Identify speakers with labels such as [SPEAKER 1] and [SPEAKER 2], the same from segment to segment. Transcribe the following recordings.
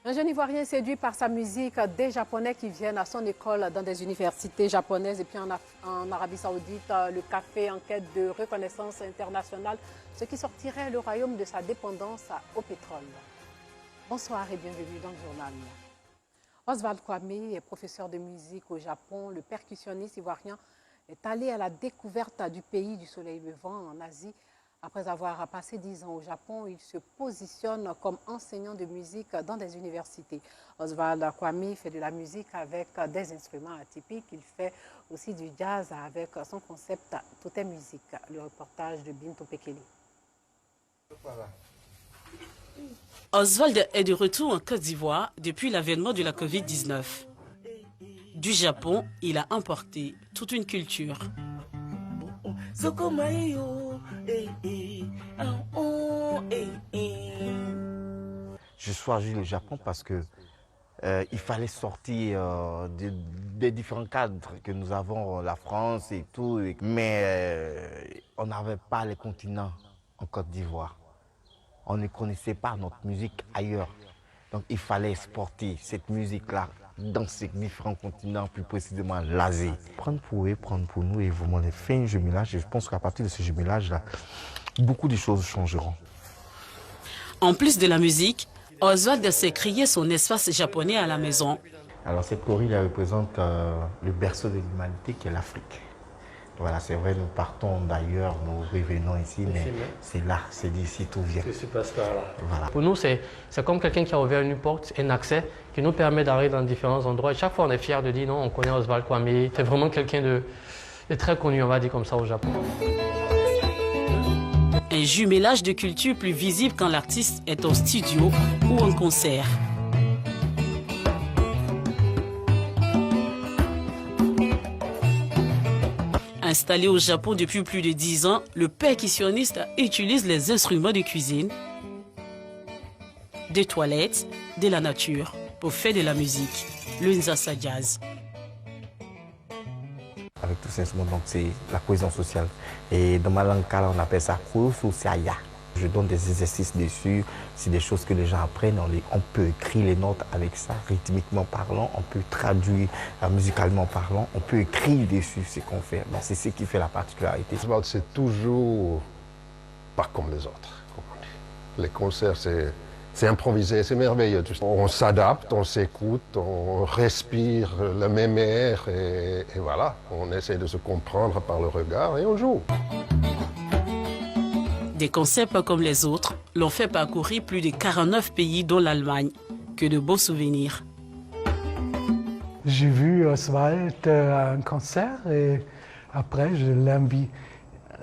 [SPEAKER 1] Un jeune Ivoirien séduit par sa musique, des Japonais qui viennent à son école dans des universités japonaises et puis en Arabie Saoudite, le café en quête de reconnaissance internationale, ce qui sortirait le royaume de sa dépendance au pétrole. Bonsoir et bienvenue dans le journal. Oswald Kwame est professeur de musique au Japon. Le percussionniste ivoirien est allé à la découverte du pays du soleil levant en Asie. Après avoir passé 10 ans au Japon, il se positionne comme enseignant de musique dans des universités. Oswald Kwame fait de la musique avec des instruments atypiques. Il fait aussi du jazz avec son concept « Tout est musique ». Le reportage de Bintou Pekele.
[SPEAKER 2] Oswald est de retour en Côte d'Ivoire depuis l'avènement de la Covid-19. Du Japon, il a emporté toute une culture.
[SPEAKER 3] Je choisis le Japon parce que il fallait sortir des différents cadres que nous avons, la France et tout, mais on n'avait pas les continents en Côte d'Ivoire. On ne connaissait pas notre musique ailleurs. Donc il fallait exporter cette musique-là dans ces différents continents, plus précisément l'Asie. Prendre pour eux, prendre pour nous, et vraiment on a fait un jumelage. Et je pense qu'à partir de ce jumelage-là, beaucoup de choses changeront.
[SPEAKER 2] En plus de la musique, Oswald s'est créé son espace japonais à la maison.
[SPEAKER 3] Alors cette chorale représente le berceau de l'humanité qui est l'Afrique. Voilà, c'est vrai, nous partons d'ailleurs, nous revenons ici, mais c'est là, c'est d'ici tout vient.
[SPEAKER 4] Que se passe par là.
[SPEAKER 3] Voilà.
[SPEAKER 4] Pour nous, c'est comme quelqu'un qui a ouvert une porte, un accès qui nous permet d'arriver dans différents endroits. Et chaque fois, on est fiers de dire non, on connaît Oswald Kwame. C'est vraiment quelqu'un de très connu, on va dire comme ça, au Japon.
[SPEAKER 2] Un jumelage de culture plus visible quand l'artiste est en studio ou en concert. Installé au Japon depuis plus de 10 ans, le percussionniste utilise les instruments de cuisine, des toilettes, de la nature pour faire de la musique, le Nzasa Jazz.
[SPEAKER 3] Avec tous ces instruments, donc c'est la cohésion sociale. Et dans ma langue, on appelle ça Kurusaya. Je donne des exercices dessus, c'est des choses que les gens apprennent, on peut écrire les notes avec ça, rythmiquement parlant, on peut traduire musicalement parlant, on peut écrire dessus ce qu'on fait. C'est ce qui fait la particularité.
[SPEAKER 5] C'est toujours pas comme les autres. Comme on dit. Les concerts, c'est improvisé, c'est merveilleux. On s'adapte, on s'écoute, on respire le même air et voilà, on essaie de se comprendre par le regard et on joue.
[SPEAKER 2] Des concepts comme les autres l'ont fait parcourir plus de 49 pays, dont l'Allemagne. Que de beaux souvenirs.
[SPEAKER 6] J'ai vu Oswald à un concert et après je l'ai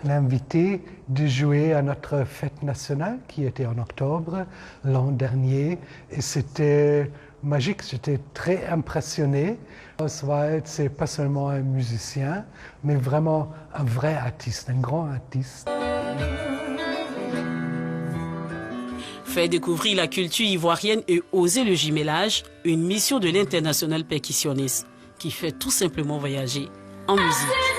[SPEAKER 6] invité de jouer à notre fête nationale qui était en octobre l'an dernier. Et c'était magique, j'étais très impressionné. Oswald, c'est pas seulement un musicien, mais vraiment un vrai artiste, un grand artiste.
[SPEAKER 2] Faire découvrir la culture ivoirienne et oser le jumelage, une mission de l'international percussionniste qui fait tout simplement voyager en musique.